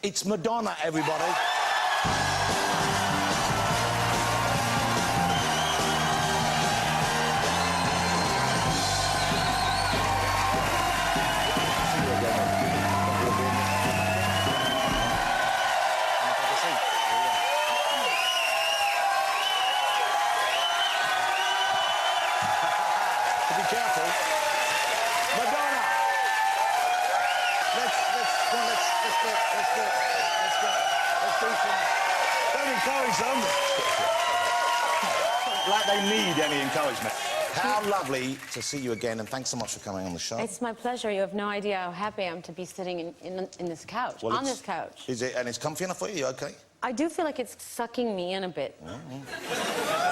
It's Madonna, everybody. Be careful. Madonna! Let's do some... Don't encourage them. Like they need any encouragement. How lovely to see you again, and thanks so much for coming on the show. It's my pleasure. You have no idea how happy I am to be sitting in this couch, on this couch. Is it, and it's comfy enough for you? You okay? I do feel like it's sucking me in a bit.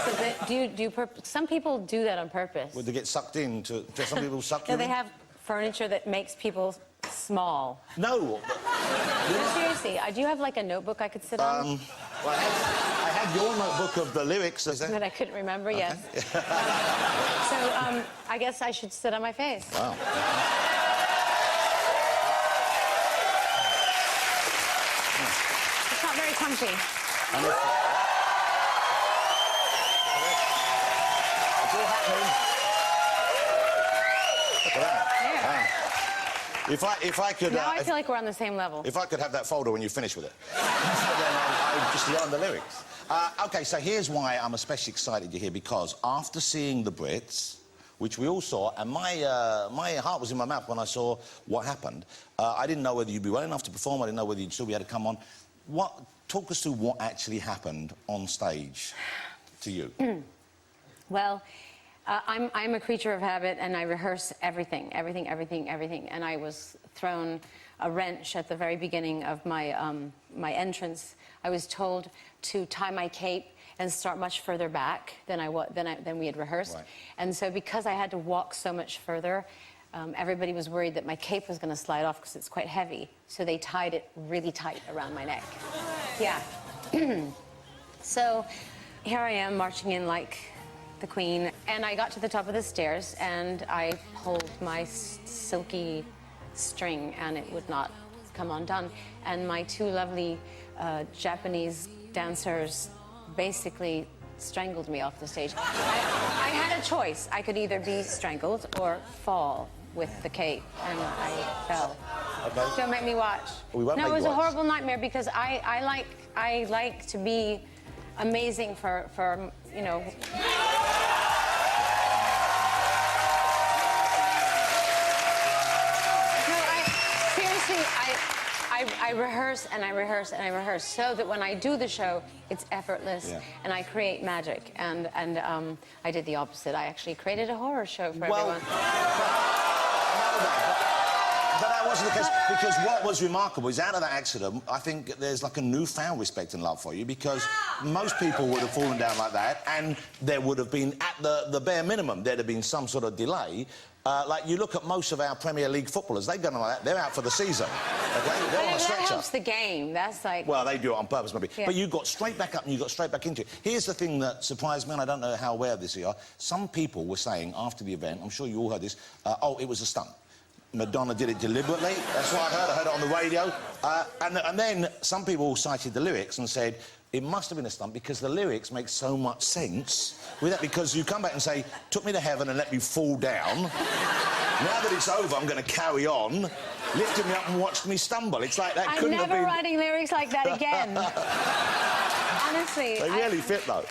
So some people do that on purpose. Would they get sucked in? Do some people suck you No, they in? have furniture that makes people small. No. No, seriously, do you have like a notebook I could sit on? Well, I had your notebook of the lyrics. Is That I couldn't remember, yes. So, I guess I should sit on my face. Wow. It's not very comfy. It's all happening. Look at that. Yeah. Wow. If I could... Now I feel like we're on the same level. If I could have that folder when you finish with it. Then I would just learn the lyrics. OK, so here's why I'm especially excited you're here, because after seeing the Brits, which we all saw, and my heart was in my mouth when I saw what happened. I didn't know whether you'd be well enough to perform. I didn't know whether you'd still be able to come on. Talk us through what actually happened on stage to you. Well, I'm a creature of habit, and I rehearse everything. And I was thrown a wrench at the very beginning of my my entrance. I was told to tie my cape and start much further back than we had rehearsed. Right. And so because I had to walk so much further, everybody was worried that my cape was going to slide off because it's quite heavy. So they tied it really tight around my neck. Yeah. So here I am marching in like the Queen, and I got to the top of the stairs and I pulled my silky string and it would not come undone. And my two lovely Japanese dancers basically strangled me off the stage. I had a choice. I could either be strangled or fall with the cape, and I fell. Okay. Don't make me watch. We won't No, make it was you a watch. horrible nightmare because I like to be amazing for you know. I rehearse and I rehearse and I rehearse so that when I do the show, it's effortless, and I create magic. And I did the opposite. I actually created a horror show for everyone. But that wasn't the case, because what was remarkable is out of that accident, I think there's like a newfound respect and love for you, because most people would have fallen down like that, and there would have been, at the bare minimum, there'd have been some sort of delay. Like, you look at most of our Premier League footballers, they've done like that, they're out for the season. Okay? They're on a stretcher. That helps the game. That's like... Well, they do it on purpose, maybe. Yeah. But you got straight back up and you got straight back into it. Here's the thing that surprised me, and I don't know how aware of this you are. Some people were saying after the event, I'm sure you all heard this, oh, it was a stunt. Madonna did it deliberately. That's what I heard it on the radio. And then some people cited the lyrics and said, it must have been a stunt because the lyrics make so much sense with that, because you come back and say, took me to heaven and let me fall down. Now that it's over, I'm going to carry on. Lifted me up and watched me stumble. It's like that couldn't have been... I'm never writing lyrics like that again. Honestly. They really fit, though.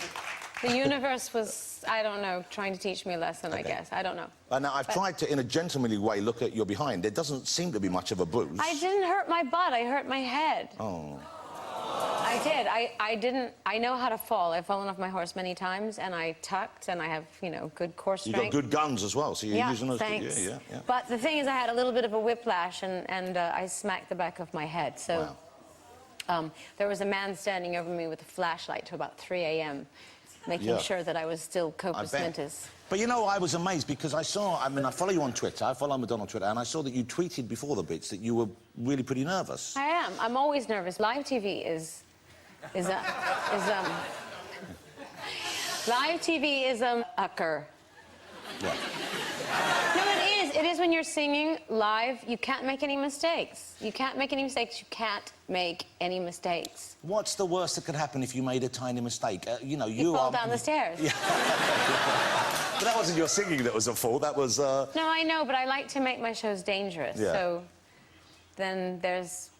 The universe was, I don't know, trying to teach me a lesson, I guess. I don't know. Now, I've tried to, in a gentlemanly way, look at your behind. There doesn't seem to be much of a bruise. I didn't hurt my butt. I hurt my head. Oh. I did. I didn't... I know how to fall. I've fallen off my horse many times, and I tucked, and I have, you know, good core strength. You've got good guns as well, so you're using those... Thanks. Yeah. But the thing is, I had a little bit of a whiplash, and I smacked the back of my head, so... Wow. There was a man standing over me with a flashlight till about 3 a.m., making sure that I was still corpus mentis. But, you know, I was amazed because I saw... I mean, I follow you on Twitter. I follow Madonna on Twitter, and I saw that you tweeted before the Brits that you were really pretty nervous. I am. I'm always nervous. Live TV Live TV is ucker. Yeah. No, it it is when you're singing live. You can't make any mistakes. You can't make any mistakes. You can't make any mistakes. What's the worst that could happen if you made a tiny mistake? You know, you fall down the stairs. Yeah. But that wasn't your singing that was at fault. That was. No, I know, but I like to make my shows dangerous. Yeah. So then there's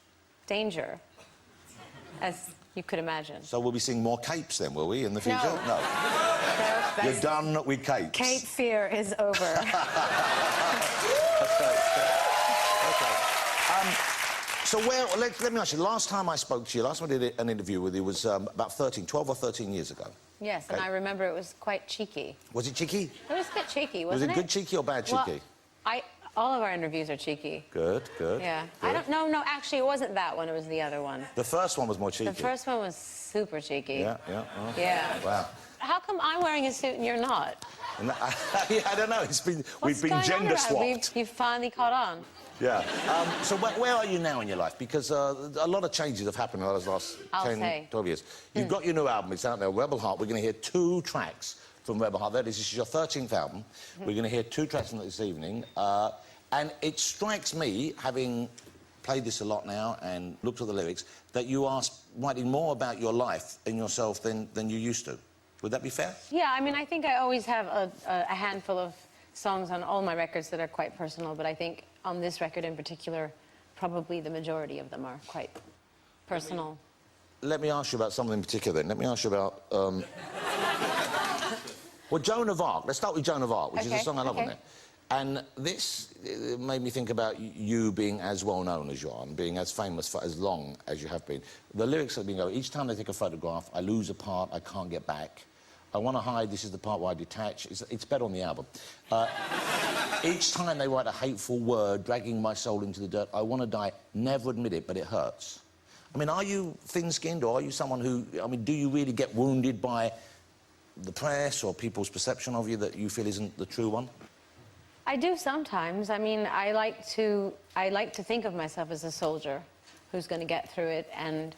danger, as you could imagine. So we'll be seeing more capes then, will we, in the future? No. You're done with capes. Cape fear is over. Okay. So let me ask you, last time I spoke to you, last time I did an interview with you was about 12 or 13 years ago. Yes, okay. And I remember it was quite cheeky. Was it cheeky? It was a bit cheeky, wasn't it? Was it good cheeky or bad cheeky? Well, all of our interviews are cheeky. Good. Yeah. Good. I don't know. No, actually, it wasn't that one. It was the other one. The first one was more cheeky. The first one was super cheeky. Yeah. Oh. Yeah. Wow. How come I'm wearing a suit and you're not? Yeah, I don't know. We've been gender swapped. You've finally caught on. Yeah. So where are you now in your life? Because a lot of changes have happened in the last 10, 12 years. You've got your new album. It's out there, Rebel Heart. We're going to hear 2 tracks from Rebel Heart. This is your 13th album. We're going to hear 2 tracks from it this evening. And it strikes me, having played this a lot now and looked at the lyrics, that you are writing more about your life and yourself than you used to. Would that be fair? Yeah, I mean, I think I always have a handful of songs on all my records that are quite personal, but I think on this record in particular, probably the majority of them are quite personal. Let me ask you about something in particular then. Let me ask you about... well, Joan of Arc. Let's start with Joan of Arc, which is a song I love on there. And this made me think about you being as well known as you are and being as famous for as long as you have been. The lyrics have been going, each time they take a photograph, I lose a part, I can't get back. I want to hide, this is the part where I detach. It's better on the album. Each time they write a hateful word, dragging my soul into the dirt, I want to die, never admit it, but it hurts. I mean, are you thin-skinned, or are you someone who... I mean, do you really get wounded by the press or people's perception of you that you feel isn't the true one? I do sometimes. I mean, I like to think of myself as a soldier who's going to get through it. And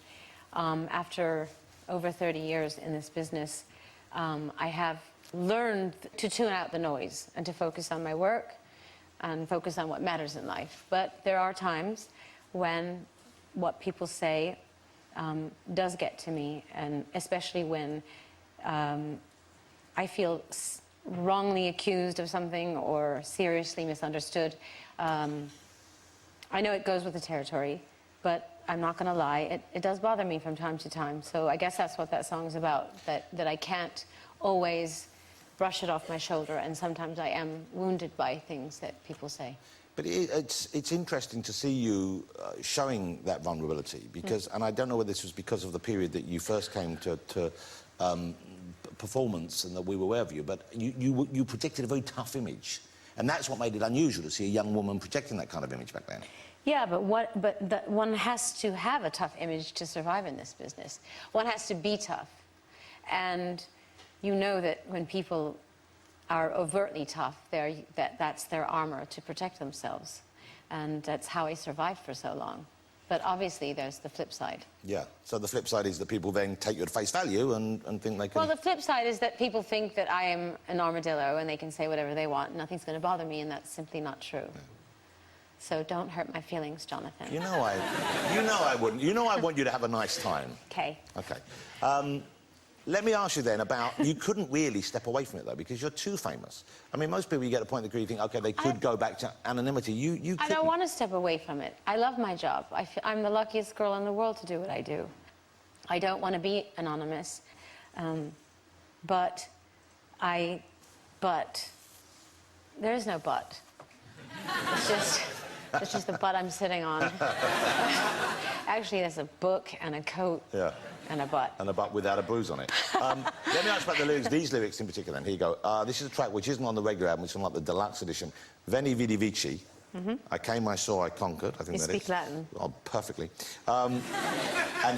after over 30 years in this business, I have learned to tune out the noise and to focus on my work and focus on what matters in life. But there are times when what people say does get to me, and especially when I feel wrongly accused of something or seriously misunderstood. I know it goes with the territory, but I'm not going to lie, it does bother me from time to time. So I guess that's what that song's about, that I can't always brush it off my shoulder, and sometimes I am wounded by things that people say. But it's interesting to see you showing that vulnerability, because, and I don't know whether this was because of the period that you first came to performance and that we were aware of you, but you projected a very tough image, and that's what made it unusual to see a young woman projecting that kind of image back then. Yeah, but one has to have a tough image to survive in this business. One has to be tough, and you know that when people are overtly tough, that's their armor to protect themselves, and that's how I survived for so long. But obviously, there's the flip side. Yeah, so the flip side is that people then take you at face value and think they can... Well, the flip side is that people think that I am an armadillo and they can say whatever they want, nothing's going to bother me, and that's simply not true. Yeah. So don't hurt my feelings, Jonathan. You know I wouldn't. You know I want you to have a nice time. OK. OK. Let me ask you then about... You couldn't really step away from it, though, because you're too famous. I mean, most people, you get a point in the career, you think, OK, they could go back to anonymity. You couldn't. I don't want to step away from it. I love my job. I'm the luckiest girl in the world to do what I do. I don't want to be anonymous. But there is no but. It's just the butt I'm sitting on. Actually, there's a book and a coat. Yeah. And a butt. And a butt without a bruise on it. Let me ask about the lyrics, these lyrics in particular, then. Here you go. This is a track which isn't on the regular album, it's on like the deluxe edition. Veni Vidi Vici. I came, I saw, I conquered. I think you that speak Latin. Oh, perfectly. And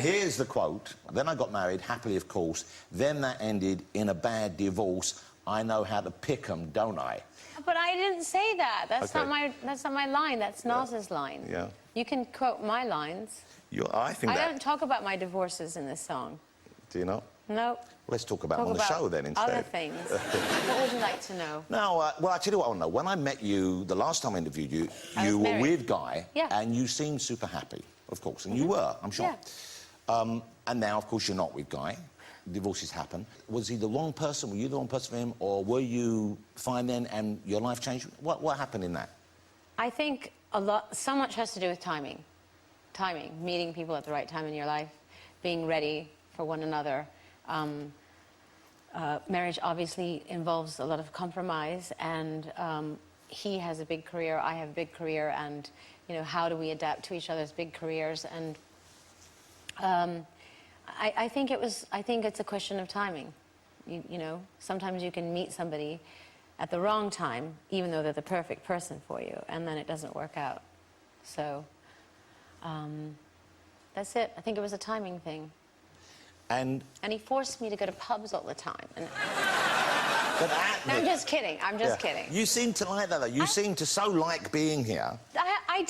here's the quote. Then I got married, happily of course. Then that ended in a bad divorce. I know how to pick 'em, don't I? But I didn't say that. That's not my line. That's Nas's line. Yeah. You can quote my lines. I think I don't talk about my divorces in this song. Do you not? No. Let's talk about them on the show then instead. Other things. What would you like to know? No, well, I tell you what I want to know. When I met you, the last time I interviewed you, you were with Guy, and you seemed super happy, of course, and you were, I'm sure. Yeah. And now, of course, you're not with Guy. Divorces happen. Was he the wrong person? Were you the wrong person for him? Or were you fine then and your life changed? What happened in that? I think so much has to do with timing. Timing, meeting people at the right time in your life, being ready for one another. Marriage obviously involves a lot of compromise, and he has a big career, I have a big career, and, you know, how do we adapt to each other's big careers? And I think it's a question of timing. You know, sometimes you can meet somebody at the wrong time, even though they're the perfect person for you, and then it doesn't work out. So, that's it. I think it was a timing thing. And he forced me to go to pubs all the time. And I'm just kidding. I'm just kidding. You seem to like that, though. You seem to so like being here. I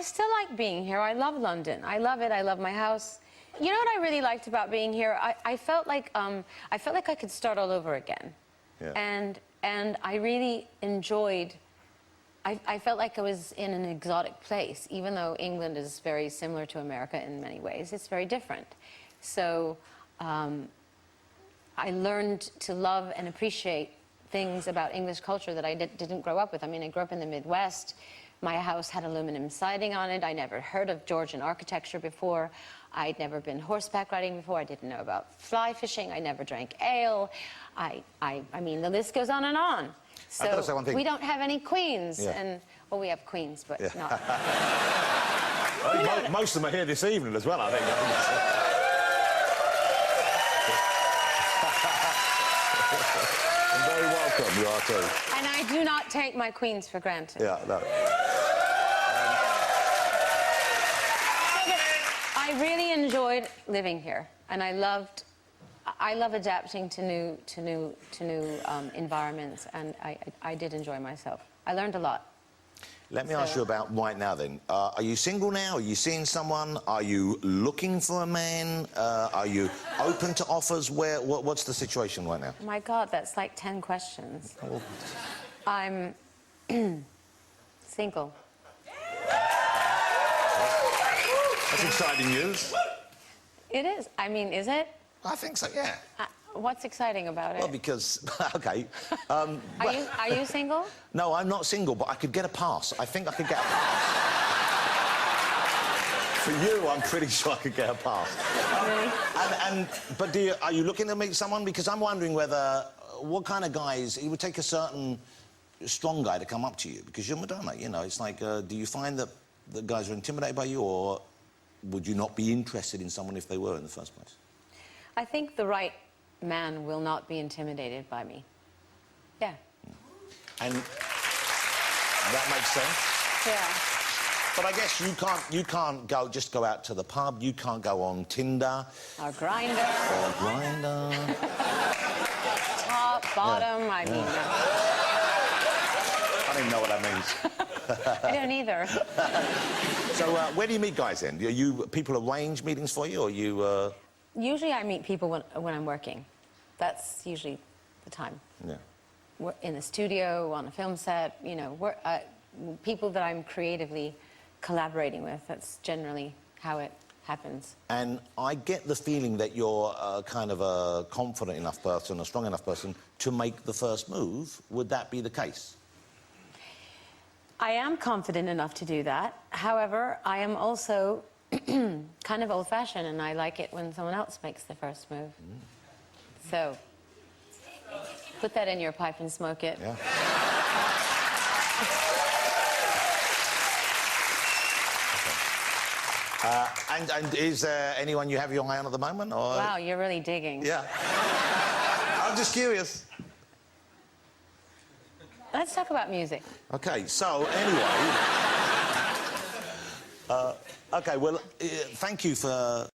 still like being here. I love London. I love it. I love my house. You know what I really liked about being here? I felt like I could start all over again. Yeah. And I really enjoyed. I felt like I was in an exotic place, even though England is very similar to America in many ways. It's very different. So I learned to love and appreciate things about English culture that I didn't grow up with. I mean, I grew up in the Midwest. My house had aluminum siding on it. I never heard of Georgian architecture before. I'd never been horseback riding before. I didn't know about fly fishing. I never drank ale. I mean, the list goes on and on. So I've got to say one thing. We don't have any queens. Yeah. And, well, we have queens, but not... Most of them are here this evening as well, I think. You're very welcome, you are too. And I do not take my queens for granted. Yeah, no. I really enjoyed living here, and I love adapting to new environments, and I did enjoy myself. I learned a lot. Let me ask you about right now, then. Are you single now? Are you seeing someone? Are you looking for a man? Are you open to offers? What's the situation right now? My God, that's like 10 questions. Oh. I'm single. That's exciting news. It is. I mean, is it? I think so, yeah. What's exciting about it? Well, because... OK. Are you single? No, I'm not single, but I could get a pass. I think I could get a pass. For you, I'm pretty sure I could get a pass. Really? But are you looking to meet someone? Because I'm wondering whether... What kind of guys... It would take a certain strong guy to come up to you, because you're Madonna, you know. It's like, do you find that the guys are intimidated by you, or would you not be interested in someone if they were in the first place? I think the right man will not be intimidated by me. Yeah. And that makes sense? Yeah. But I guess you can't just go out to the pub, you can't go on Tinder. Or Grindr. Or Grindr. Top, bottom, I mean... I don't even know what that means. I don't either. So, where do you meet guys then? People arrange meetings for you, or you... Usually I meet people when I'm working. That's usually the time. Yeah. We're in the studio, on a film set, you know, people that I'm creatively collaborating with. That's generally how it happens. And I get the feeling that you're kind of a confident enough person, a strong enough person, to make the first move. Would that be the case? I am confident enough to do that. However, I am also kind of old-fashioned, and I like it when someone else makes the first move. So, put that in your pipe and smoke it. Yeah. And is there anyone you have your eye on at the moment? Or... Wow, you're really digging. Yeah. I'm just curious. Let's talk about music. OK, so, anyway... OK, well, thank you for...